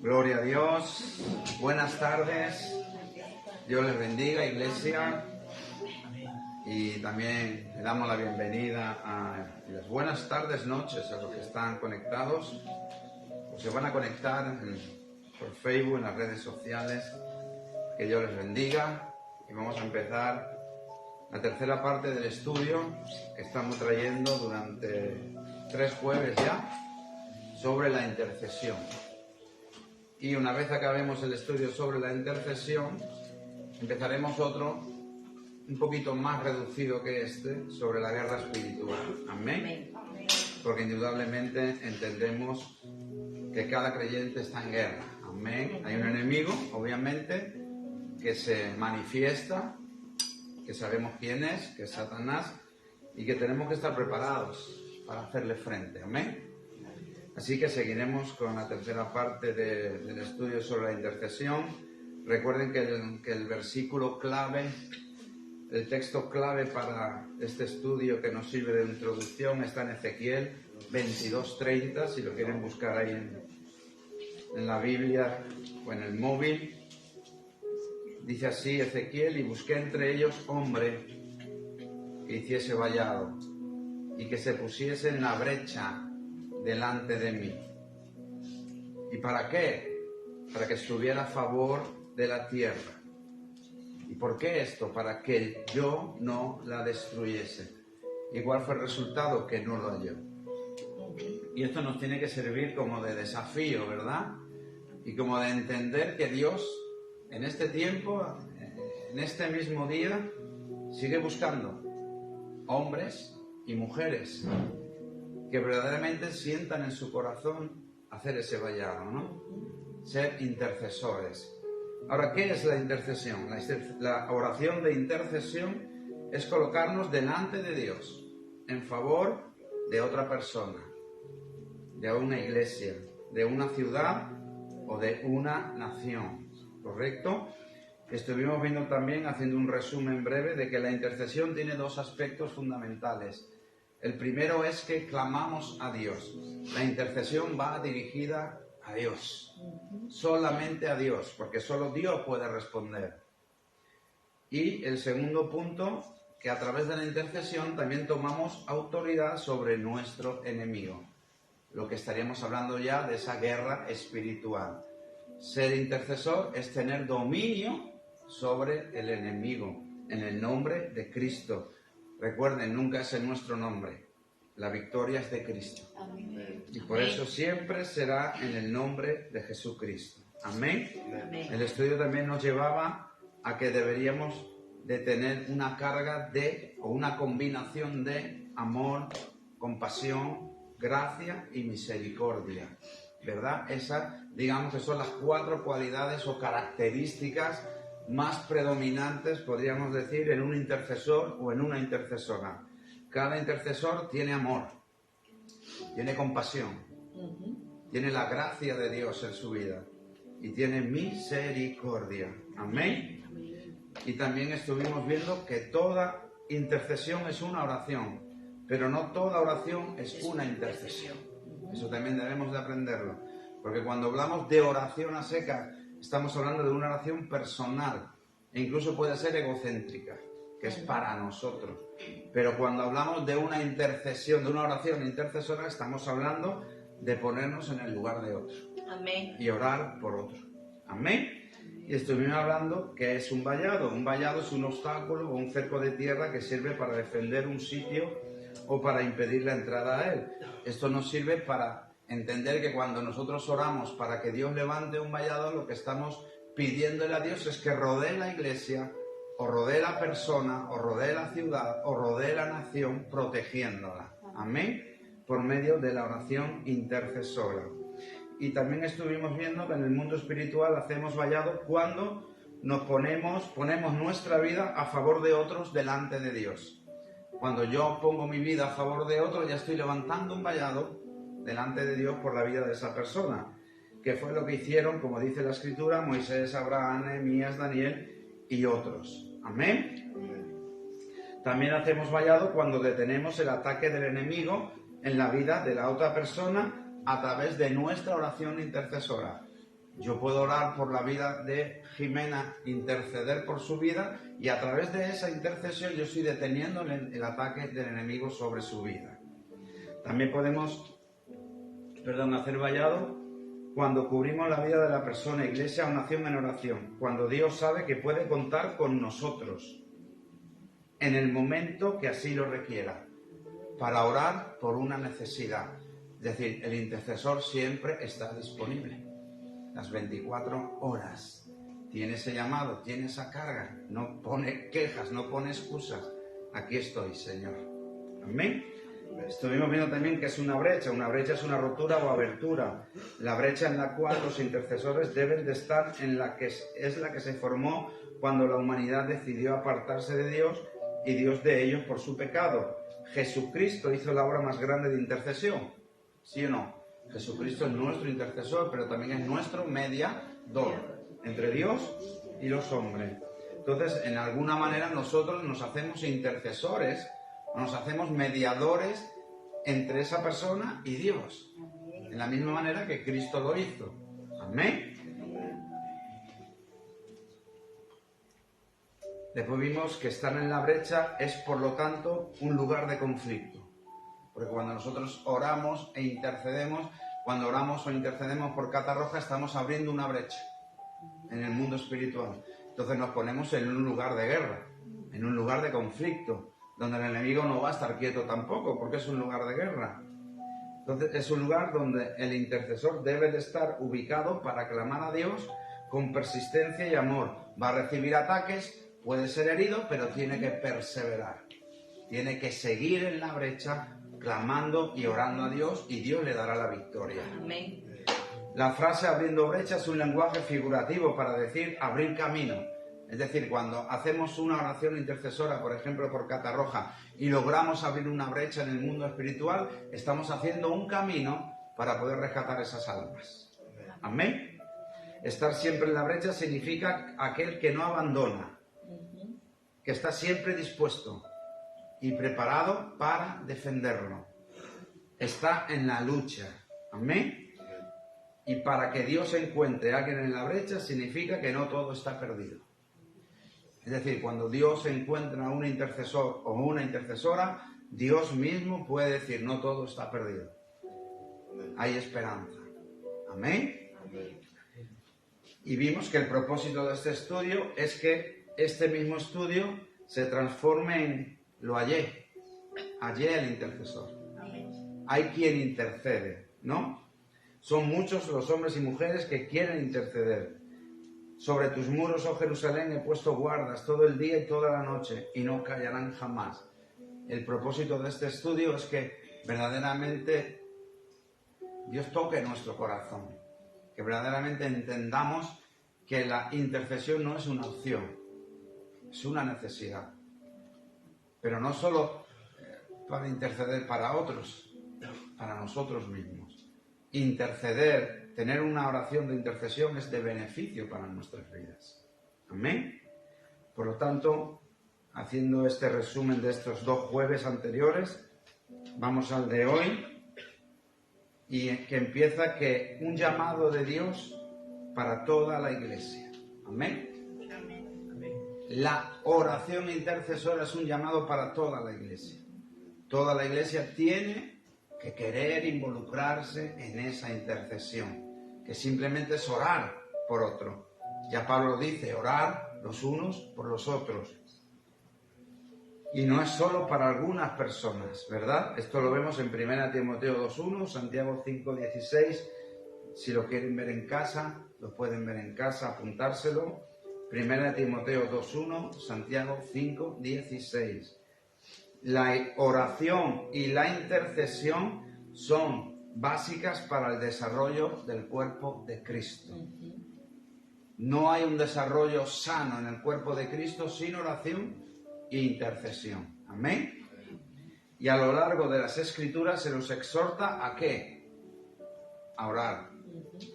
Gloria a Dios. Buenas tardes. Dios les bendiga, iglesia. Y también le damos la bienvenida a las buenas tardes, noches a los que están conectados o se van a conectar por Facebook, en las redes sociales. Que Dios les bendiga. Y vamos a empezar la tercera parte del estudio que estamos trayendo durante 3 jueves ya sobre la intercesión. Y una vez acabemos el estudio sobre la intercesión, empezaremos otro un poquito más reducido que este sobre la guerra espiritual. Amén. Porque indudablemente entendemos que cada creyente está en guerra. Amén. Hay un enemigo, obviamente, que se manifiesta, que sabemos quién es, que es Satanás, y que tenemos que estar preparados para hacerle frente. Amén. Así que seguiremos con la tercera parte del estudio sobre la intercesión. Recuerden que el versículo clave, el texto clave para este estudio que nos sirve de introducción está en Ezequiel 22:30, si lo quieren buscar ahí en la Biblia o en el móvil. Dice así Ezequiel: y busqué entre ellos hombre que hiciese vallado y que se pusiese en la brecha delante de mí. ¿Y para qué? Para que estuviera a favor de la tierra. ¿Y por qué esto? Para que yo no la destruyese. Igual fue el resultado, que no lo halló. Y esto nos tiene que servir como de desafío, ¿verdad? Y como de entender que Dios, en este tiempo, en este mismo día, sigue buscando hombres y mujeres que verdaderamente sientan en su corazón hacer ese vallado, ¿no? Ser intercesores. Ahora, ¿qué es la intercesión? La oración de intercesión es colocarnos delante de Dios en favor de otra persona, de una iglesia, de una ciudad o de una nación, ¿correcto? Estuvimos viendo también, haciendo un resumen breve, de que la intercesión tiene 2 aspectos fundamentales. El primero es que clamamos a Dios. La intercesión va dirigida a Dios, solamente a Dios, porque solo Dios puede responder. Y el segundo punto, que a través de la intercesión también tomamos autoridad sobre nuestro enemigo. Lo que estaríamos hablando ya de esa guerra espiritual. Ser intercesor es tener dominio sobre el enemigo, en el nombre de Cristo. Recuerden, nunca es en nuestro nombre. La victoria es de Cristo. Amén. Y por eso siempre será en el nombre de Jesucristo. Amén. Amén. El estudio también nos llevaba a que deberíamos de tener una carga de, o una combinación de amor, compasión, gracia y misericordia. ¿Verdad? Esas, digamos que son las 4 cualidades o características más predominantes, podríamos decir, en un intercesor o en una intercesora. Cada intercesor tiene amor, tiene compasión, tiene la gracia de Dios en su vida y tiene misericordia. Amén. Y también estuvimos viendo que toda intercesión es una oración, pero no toda oración es una intercesión. Eso también debemos de aprenderlo, porque cuando hablamos de oración a secas, estamos hablando de una oración personal e incluso puede ser egocéntrica, que es para nosotros. Pero cuando hablamos de una intercesión, de una oración intercesora, estamos hablando de ponernos en el lugar de otro. Amén. Y orar por otro. Amén. Y estuvimos hablando que es un vallado. Un vallado es un obstáculo o un cerco de tierra que sirve para defender un sitio o para impedir la entrada a él. Esto nos sirve para entender que cuando nosotros oramos para que Dios levante un vallado, lo que estamos pidiéndole a Dios es que rodee la iglesia, o rodee la persona, o rodee la ciudad, o rodee la nación, protegiéndola. Amén. Por medio de la oración intercesora. Y también estuvimos viendo que en el mundo espiritual hacemos vallado cuando nos ponemos nuestra vida a favor de otros delante de Dios. Cuando yo pongo mi vida a favor de otro, ya estoy levantando un vallado delante de Dios por la vida de esa persona, que fue lo que hicieron, como dice la Escritura, Moisés, Abraham, Nehemías, Daniel y otros. Amén. También hacemos vallado cuando detenemos el ataque del enemigo en la vida de la otra persona a través de nuestra oración intercesora. Yo puedo orar por la vida de Jimena, interceder por su vida, y a través de esa intercesión yo estoy deteniendo el ataque del enemigo sobre su vida. También podemos, hacer vallado cuando cubrimos la vida de la persona, iglesia o nación en oración, cuando Dios sabe que puede contar con nosotros en el momento que así lo requiera, para orar por una necesidad. Es decir, el intercesor siempre está disponible, las 24 horas. Tiene ese llamado, tiene esa carga, no pone quejas, no pone excusas. Aquí estoy, Señor. Amén. Estuvimos viendo también que es una brecha es una rotura o abertura. La brecha en la cual los intercesores deben de estar en la que es la que se formó cuando la humanidad decidió apartarse de Dios y Dios de ellos por su pecado. Jesucristo hizo la obra más grande de intercesión, ¿sí o no? Jesucristo es nuestro intercesor, pero también es nuestro mediador entre Dios y los hombres. Entonces, en alguna manera nosotros nos hacemos intercesores, nos hacemos mediadores entre esa persona y Dios, en la misma manera que Cristo lo hizo. Amén. Después vimos que estar en la brecha es, por lo tanto, un lugar de conflicto. Porque cuando nosotros oramos e intercedemos, cuando oramos o intercedemos por Catarroja, estamos abriendo una brecha en el mundo espiritual. Entonces nos ponemos en un lugar de guerra, en un lugar de conflicto, donde el enemigo no va a estar quieto tampoco, porque es un lugar de guerra. Entonces es un lugar donde el intercesor debe de estar ubicado para clamar a Dios con persistencia y amor. Va a recibir ataques, puede ser herido, pero tiene que perseverar. Tiene que seguir en la brecha, clamando y orando a Dios, y Dios le dará la victoria. Amén. La frase abriendo brecha es un lenguaje figurativo para decir abrir camino. Es decir, cuando hacemos una oración intercesora, por ejemplo, por Catarroja, y logramos abrir una brecha en el mundo espiritual, estamos haciendo un camino para poder rescatar esas almas. Amén. Estar siempre en la brecha significa aquel que no abandona, que está siempre dispuesto y preparado para defenderlo. Está en la lucha. Amén. Y para que Dios encuentre a alguien en la brecha significa que no todo está perdido. Es decir, cuando Dios encuentra a un intercesor o una intercesora, Dios mismo puede decir, no todo está perdido. Hay esperanza. Amén. Y vimos que el propósito de este estudio es que este mismo estudio se transforme en lo hallé el intercesor. Hay quien intercede, ¿no? Son muchos los hombres y mujeres que quieren interceder. Sobre tus muros, oh Jerusalén, he puesto guardas todo el día y toda la noche, y no callarán jamás. El propósito de este estudio es que verdaderamente Dios toque nuestro corazón, que verdaderamente entendamos que la intercesión no es una opción, es una necesidad. Pero no solo para interceder para otros, para nosotros mismos. Interceder, tener una oración de intercesión es de beneficio para nuestras vidas. Amén. Por lo tanto, haciendo este resumen de estos 2 jueves anteriores, vamos al de hoy, y que empieza que un llamado de Dios para toda la iglesia. Amén. La oración intercesora es un llamado para toda la iglesia. Toda la iglesia tiene que querer involucrarse en esa intercesión, que simplemente es orar por otro. Ya Pablo dice, orar los unos por los otros. Y no es solo para algunas personas, ¿verdad? Esto lo vemos en 1 Timoteo 2.1, Santiago 5.16. Si lo quieren ver en casa, lo pueden ver en casa, apuntárselo. 1 Timoteo 2.1, Santiago 5.16. La oración y la intercesión son básicas para el desarrollo del cuerpo de Cristo. No hay un desarrollo sano en el cuerpo de Cristo sin oración e intercesión. Amén. Y a lo largo de las Escrituras se nos exhorta ¿a qué? A orar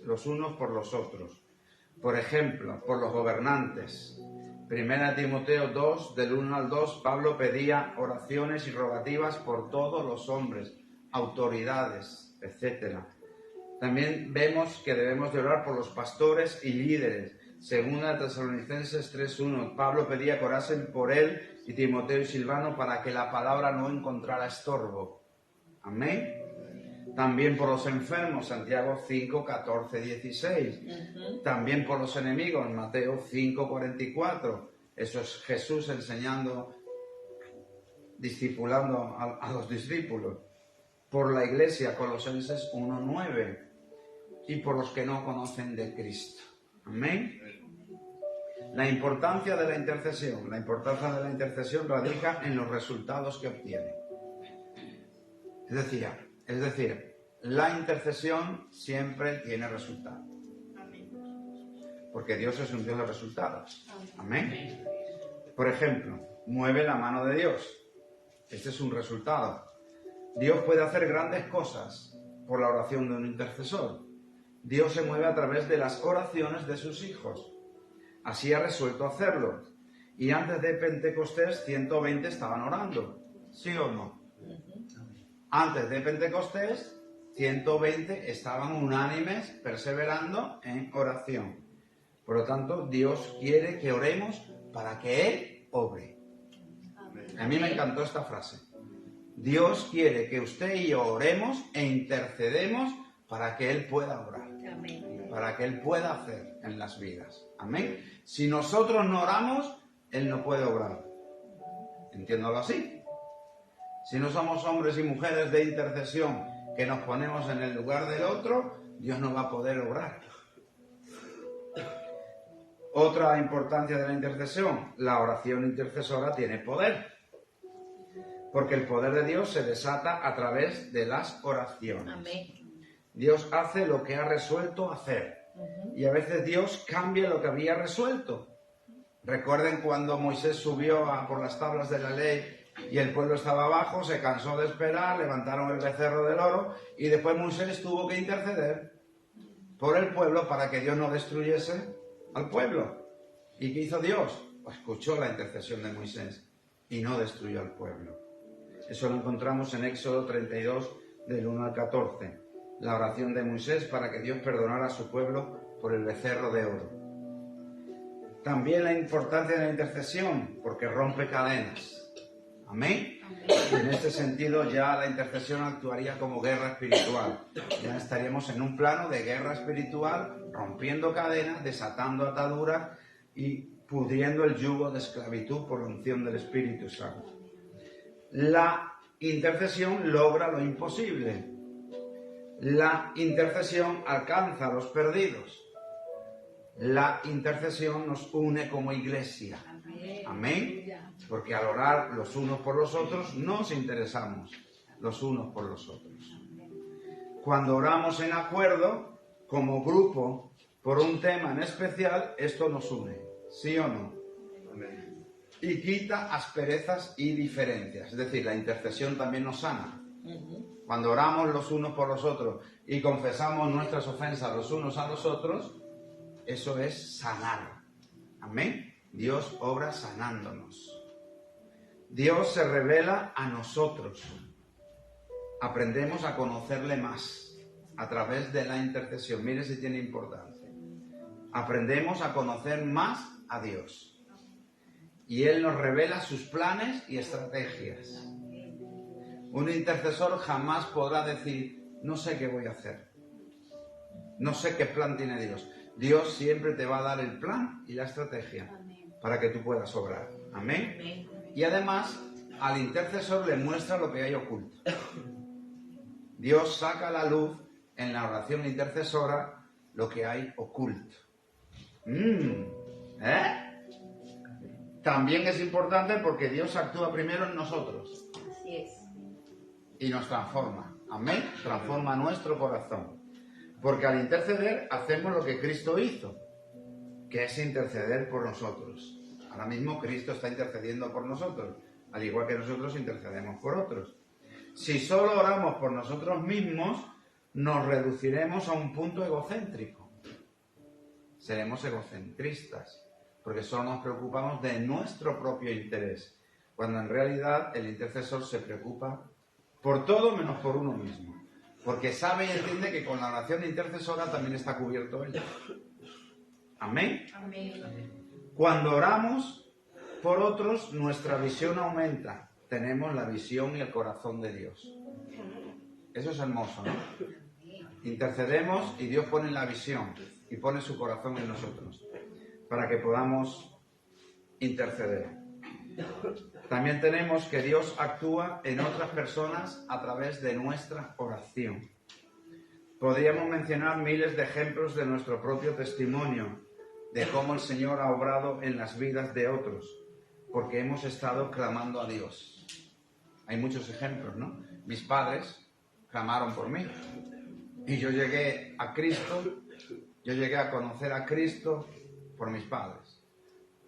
los unos por los otros. Por ejemplo, por los gobernantes. 1 Timoteo 2, del 1 al 2, Pablo pedía oraciones y rogativas por todos los hombres, autoridades, etc. También vemos que debemos de orar por los pastores y líderes. Segunda de Tesalonicenses 3:1, Pablo pedía que orasen por él y Timoteo y Silvano para que la palabra no encontrara estorbo. Amén. También por los enfermos, Santiago 5:14-16. También por los enemigos, Mateo 5:44. Eso es Jesús enseñando, discipulando a los discípulos. Por la iglesia, Colosenses 1:9. Y por los que no conocen de Cristo. Amén. La importancia de la intercesión. La importancia de la intercesión radica en los resultados que obtiene. Es decir, la intercesión siempre tiene resultados. Porque Dios es un Dios de resultados. Amén. Por ejemplo, mueve la mano de Dios. Este es un resultado. Dios puede hacer grandes cosas por la oración de un intercesor. Dios se mueve a través de las oraciones de sus hijos. Así ha resuelto hacerlo. Y antes de Pentecostés, 120 estaban orando. ¿Sí o no? Antes de Pentecostés, 120 estaban unánimes, perseverando en oración. Por lo tanto, Dios quiere que oremos para que Él obre. A mí me encantó esta frase. Dios quiere que usted y yo oremos e intercedemos para que Él pueda obrar. Para que Él pueda hacer en las vidas. Amén. Si nosotros no oramos, Él no puede obrar. Entiéndalo así. Si no somos hombres y mujeres de intercesión que nos ponemos en el lugar del otro, Dios no va a poder obrar. Otra importancia de la intercesión, la oración intercesora tiene poder. Porque el poder de Dios se desata a través de las oraciones. Amén. Dios hace lo que ha resuelto hacer. Y a veces Dios cambia lo que había resuelto. Recuerden cuando Moisés subió por las tablas de la ley y el pueblo estaba abajo, se cansó de esperar, levantaron el becerro del oro y después Moisés tuvo que interceder por el pueblo para que Dios no destruyese al pueblo. ¿Y qué hizo Dios? Pues escuchó la intercesión de Moisés y no destruyó al pueblo. Eso lo encontramos en Éxodo 32, del 1 al 14. La oración de Moisés para que Dios perdonara a su pueblo por el becerro de oro. También la importancia de la intercesión, porque rompe cadenas. Amén. Y en este sentido ya la intercesión actuaría como guerra espiritual. Ya estaríamos en un plano de guerra espiritual, rompiendo cadenas, desatando ataduras y pudriendo el yugo de esclavitud por la unción del Espíritu Santo. La intercesión logra lo imposible. La intercesión alcanza a los perdidos. La intercesión nos une como iglesia. Amén. Porque al orar los unos por los otros, nos interesamos los unos por los otros. Cuando oramos en acuerdo, como grupo, por un tema en especial, esto nos une. ¿Sí o no? Y quita asperezas y diferencias. Es decir, la intercesión también nos sana. Cuando oramos los unos por los otros y confesamos nuestras ofensas los unos a los otros, eso es sanar. Amén. Dios obra sanándonos. Dios se revela a nosotros. Aprendemos a conocerle más a través de la intercesión. Mire si tiene importancia. Aprendemos a conocer más a Dios. Y Él nos revela sus planes y estrategias. Un intercesor jamás podrá decir, no sé qué voy a hacer. No sé qué plan tiene Dios. Dios siempre te va a dar el plan y la estrategia para que tú puedas obrar. Amén. Y además, al intercesor le muestra lo que hay oculto. Dios saca a la luz en la oración intercesora lo que hay oculto. También es importante porque Dios actúa primero en nosotros. Así es. Y nos transforma. Amén. Transforma nuestro corazón. Porque al interceder hacemos lo que Cristo hizo, que es interceder por nosotros. Ahora mismo Cristo está intercediendo por nosotros, al igual que nosotros intercedemos por otros. Si solo oramos por nosotros mismos, nos reduciremos a un punto egocéntrico. Seremos egocentristas, porque solo nos preocupamos de nuestro propio interés, cuando en realidad el intercesor se preocupa por todo menos por uno mismo. Porque sabe y entiende que con la oración intercesora también está cubierto él. Amén. Amén. Cuando oramos por otros, nuestra visión aumenta. Tenemos la visión y el corazón de Dios. Eso es hermoso, ¿no? Intercedemos y Dios pone la visión y pone su corazón en nosotros para que podamos interceder. También tenemos que Dios actúa en otras personas a través de nuestra oración. Podríamos mencionar miles de ejemplos de nuestro propio testimonio, de cómo el Señor ha obrado en las vidas de otros, porque hemos estado clamando a Dios. Hay muchos ejemplos, ¿no? Mis padres clamaron por mí y yo llegué a Cristo, yo llegué a conocer a Cristo por mis padres,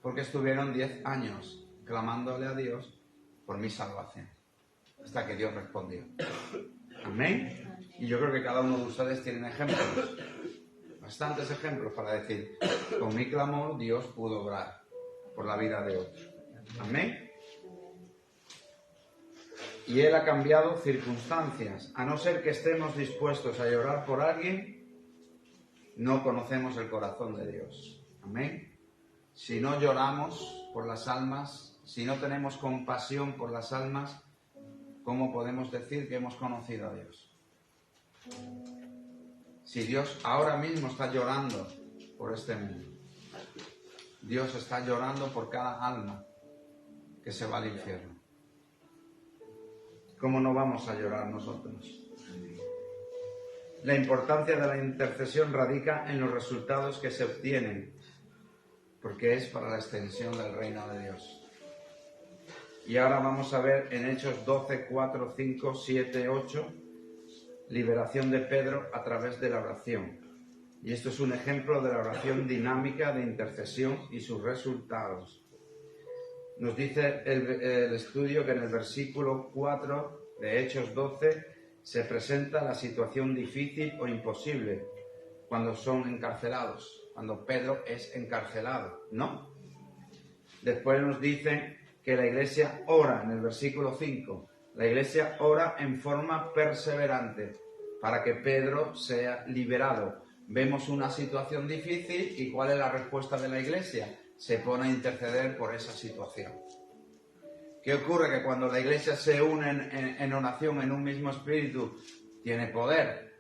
porque estuvieron 10 años clamándole a Dios por mi salvación, hasta que Dios respondió. Amén. Y yo creo que cada uno de ustedes tiene ejemplos, bastantes ejemplos para decir, con mi clamor Dios pudo obrar por la vida de otros. Amén. Y Él ha cambiado circunstancias. A no ser que estemos dispuestos a llorar por alguien, no conocemos el corazón de Dios. Amén. Si no lloramos por las almas, si no tenemos compasión por las almas, ¿cómo podemos decir que hemos conocido a Dios? Si Dios ahora mismo está llorando por este mundo, Dios está llorando por cada alma que se va al infierno. ¿Cómo no vamos a llorar nosotros? La importancia de la intercesión radica en los resultados que se obtienen, porque es para la extensión del reino de Dios. Y ahora vamos a ver en Hechos 12, 4, 5, 7, 8, liberación de Pedro a través de la oración. Y esto es un ejemplo de la oración dinámica de intercesión y sus resultados. Nos dice el estudio que en el versículo 4 de Hechos 12 se presenta la situación difícil o imposible cuando son encarcelados, cuando Pedro es encarcelado, ¿no? Después nos dicen que la iglesia ora, en el versículo 5, la iglesia ora en forma perseverante para que Pedro sea liberado. Vemos una situación difícil y ¿cuál es la respuesta de la iglesia? Se pone a interceder por esa situación. ¿Qué ocurre? Que cuando la iglesia se une en oración, en un mismo espíritu, tiene poder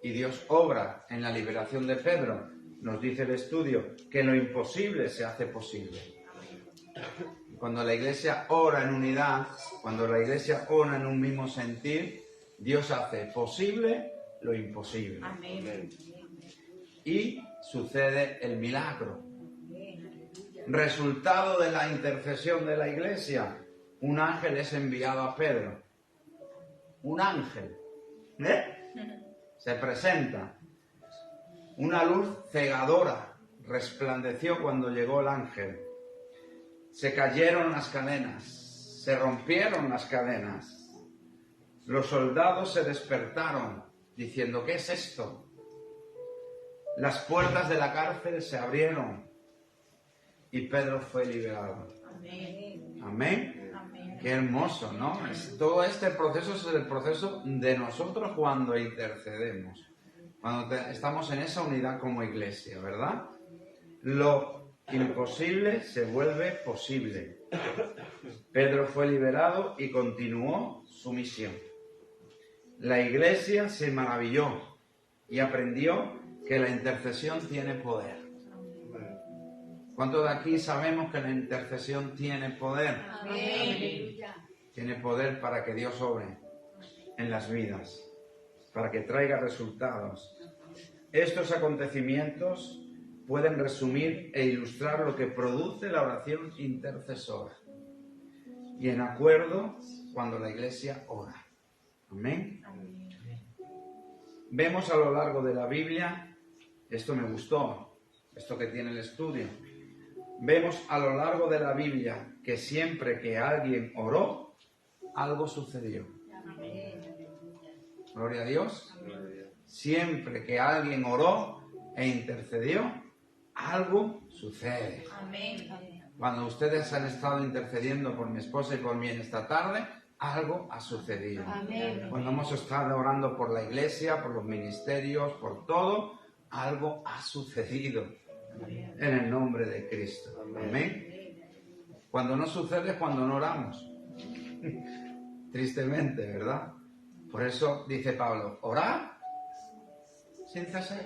y Dios obra en la liberación de Pedro. Nos dice el estudio que lo imposible se hace posible. Cuando la iglesia ora en unidad, cuando la iglesia ora en un mismo sentir, Dios hace posible lo imposible. Amén. Y sucede el milagro. Resultado de la intercesión de la iglesia, un ángel es enviado a Pedro. Un ángel. Se presenta. Una luz cegadora resplandeció cuando llegó el ángel. Se cayeron las cadenas, se rompieron las cadenas. Los soldados se despertaron diciendo, ¿qué es esto? Las puertas de la cárcel se abrieron y Pedro fue liberado. Amén. Amén. Amén. Qué hermoso, ¿no? Todo este proceso es el proceso de nosotros cuando intercedemos, cuando estamos en esa unidad como iglesia, ¿verdad? Lo imposible se vuelve posible. Pedro fue liberado y continuó su misión. La iglesia se maravilló y aprendió que la intercesión tiene poder. ¿Cuántos de aquí sabemos que la intercesión tiene poder? Amén. Tiene poder para que Dios obre en las vidas, para que traiga resultados. Estos acontecimientos pueden resumir e ilustrar lo que produce la oración intercesora. Y en acuerdo cuando la iglesia ora. Amén. Vemos a lo largo de la Biblia, esto me gustó, esto que tiene el estudio. Vemos a lo largo de la Biblia que siempre que alguien oró, algo sucedió. Gloria a Dios. Siempre que alguien oró e intercedió, algo sucede. Amén. Cuando ustedes han estado intercediendo por mi esposa y por mí en esta tarde, algo ha sucedido. Amén. Cuando hemos estado orando por la iglesia, por los ministerios, por todo, algo ha sucedido en el nombre de Cristo. Amén. Cuando no sucede es cuando no oramos. Tristemente, ¿verdad? Por eso dice Pablo, orad sin cesar.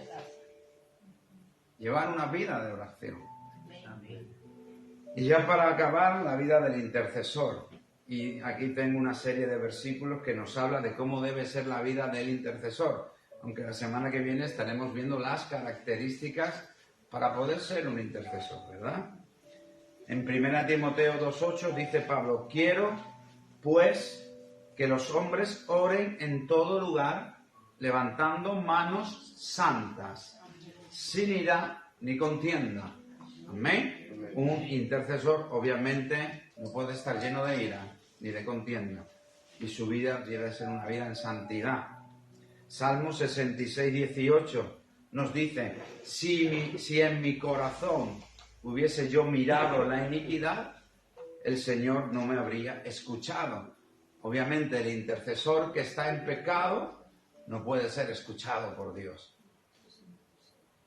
Llevar una vida de oración. Y ya para acabar, la vida del intercesor. Y aquí tengo una serie de versículos que nos habla de cómo debe ser la vida del intercesor. Aunque la semana que viene estaremos viendo las características para poder ser un intercesor, ¿verdad? En 1 Timoteo 2:8 dice Pablo, quiero pues que los hombres oren en todo lugar, levantando manos santas, sin ira ni contienda. Amén. Un intercesor obviamente no puede estar lleno de ira ni de contienda, y su vida debe ser una vida en santidad. Salmo 66:18 nos dice, si en mi corazón hubiese yo mirado la iniquidad, el Señor no me habría escuchado. Obviamente el intercesor que está en pecado no puede ser escuchado por Dios.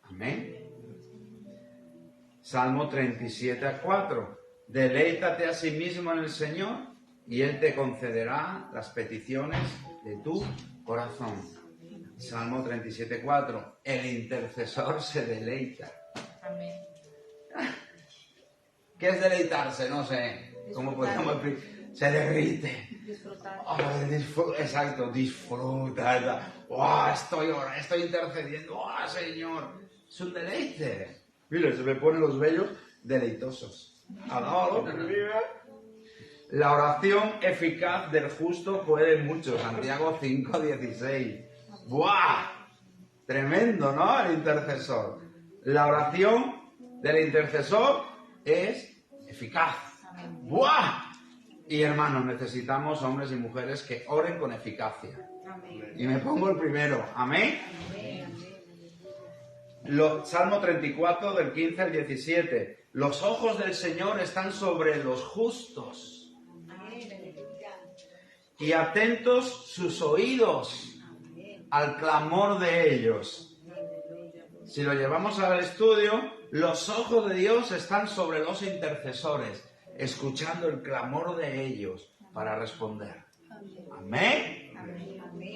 Amén. Salmo 37:4. Deleítate a sí mismo en el Señor y Él te concederá las peticiones de tu corazón. Salmo 37:4. El intercesor se deleita. Amén. ¿Qué es deleitarse? No sé. ¿Cómo podemos explicar? Se derrite. Disfrutar. Exacto, disfruta. ¡Oh, estoy intercediendo! ¡Oh, Señor! Es un deleite. Mira, se me ponen los vellos deleitosos. Alabado que me vive. La oración eficaz del justo puede mucho. Santiago 5:16. ¡Buah! Tremendo, ¿no? El intercesor. La oración del intercesor es eficaz. ¡Buah! Y hermanos, necesitamos hombres y mujeres que oren con eficacia. Amén. Y me pongo el primero. ¿Amén? Salmo 34, del 15 al 17. Los ojos del Señor están sobre los justos y atentos sus oídos al clamor de ellos. Si lo llevamos al estudio, los ojos de Dios están sobre los intercesores, escuchando el clamor de ellos para responder. Amén.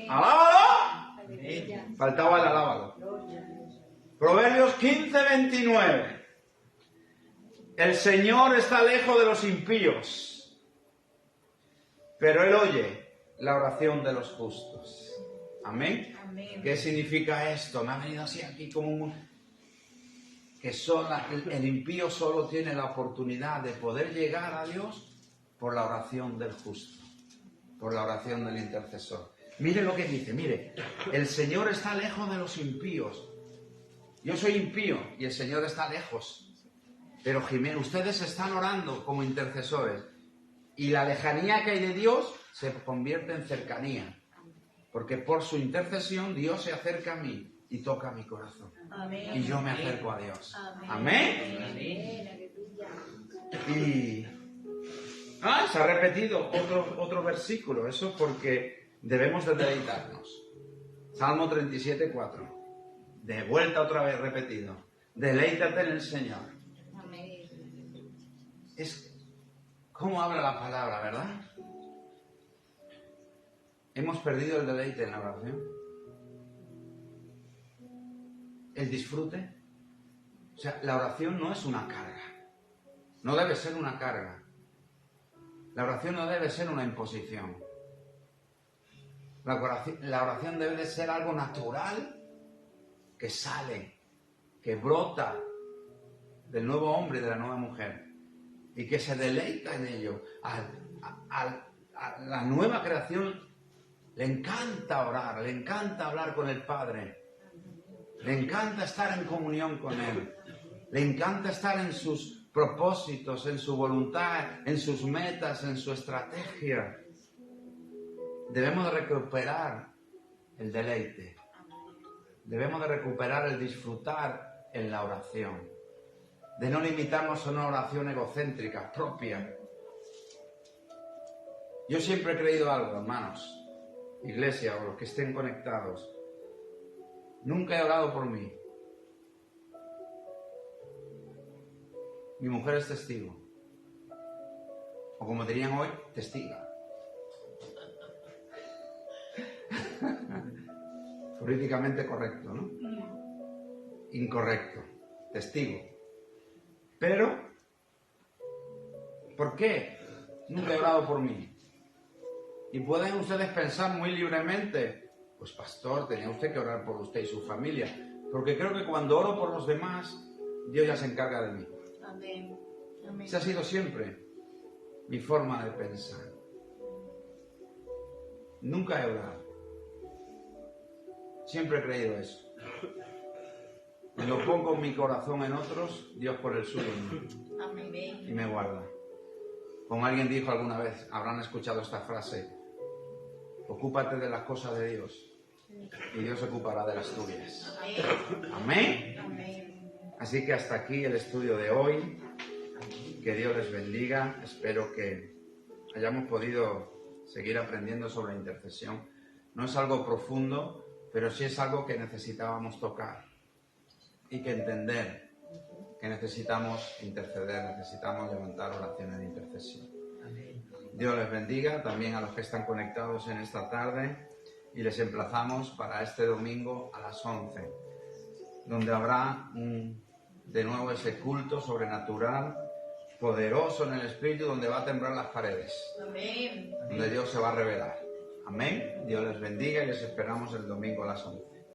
¡Alábalo! Faltaba el alábalo. Proverbios 15:29. El Señor está lejos de los impíos, pero Él oye la oración de los justos. Amén. ¿Qué significa esto? Me ha venido así aquí como que el impío solo tiene la oportunidad de poder llegar a Dios por la oración del justo, por la oración del intercesor. Mire lo que dice, mire, el Señor está lejos de los impíos. Yo soy impío y el Señor está lejos. Pero Jiménez, ustedes están orando como intercesores y la lejanía que hay de Dios se convierte en cercanía. Porque por su intercesión Dios se acerca a mí y toca mi corazón. Amén. Y yo me acerco a Dios. Amén. Amén. Y se ha repetido otro versículo. Eso porque debemos de deleitarnos. Salmo 37:4. De vuelta otra vez repetido. Deleítate en el Señor. Es cómo habla la palabra, ¿verdad? Hemos perdido el deleite en la oración. El disfrute. O sea, la oración no es una carga. No debe ser una carga. La oración no debe ser una imposición. La oración debe de ser algo natural que sale, que brota del nuevo hombre y de la nueva mujer y que se deleita en ello. A la nueva creación le encanta orar, le encanta hablar con el Padre, le encanta estar en comunión con Él, le encanta estar en sus propósitos, en su voluntad, en sus metas, en su estrategia. Debemos de recuperar el deleite. Debemos de recuperar el disfrutar en la oración. De no limitarnos a una oración egocéntrica, propia. Yo siempre he creído algo, hermanos, iglesia o los que estén conectados. Nunca he orado por mí. Mi mujer es testigo. O como dirían hoy, testiga. Jurídicamente correcto, ¿no? Incorrecto. Testigo. Pero, ¿por qué nunca he orado por mí? Y pueden ustedes pensar muy libremente, pues pastor, tenía usted que orar por usted y su familia, porque creo que cuando oro por los demás, Dios ya se encarga de mí. Amén. Amén. Esa ha sido siempre mi forma de pensar. Nunca he orado. Siempre he creído eso. Cuando pongo mi corazón en otros, Dios pone el suyo en mí. Amén. Y me guarda. Como alguien dijo alguna vez, habrán escuchado esta frase: ocúpate de las cosas de Dios y Dios se ocupará de las tuyas. Amén. Amén. Así que hasta aquí el estudio de hoy. Que Dios les bendiga. Espero que hayamos podido seguir aprendiendo sobre la intercesión. No es algo profundo, pero sí es algo que necesitábamos tocar y que entender que necesitamos interceder, necesitamos levantar oraciones de intercesión. Dios les bendiga también a los que están conectados en esta tarde y les emplazamos para este domingo a las 11, donde habrá de nuevo ese culto sobrenatural, poderoso en el Espíritu, donde va a temblar las paredes, Amén. donde Dios se va a revelar. Amén. Dios les bendiga y les esperamos el domingo a las 11.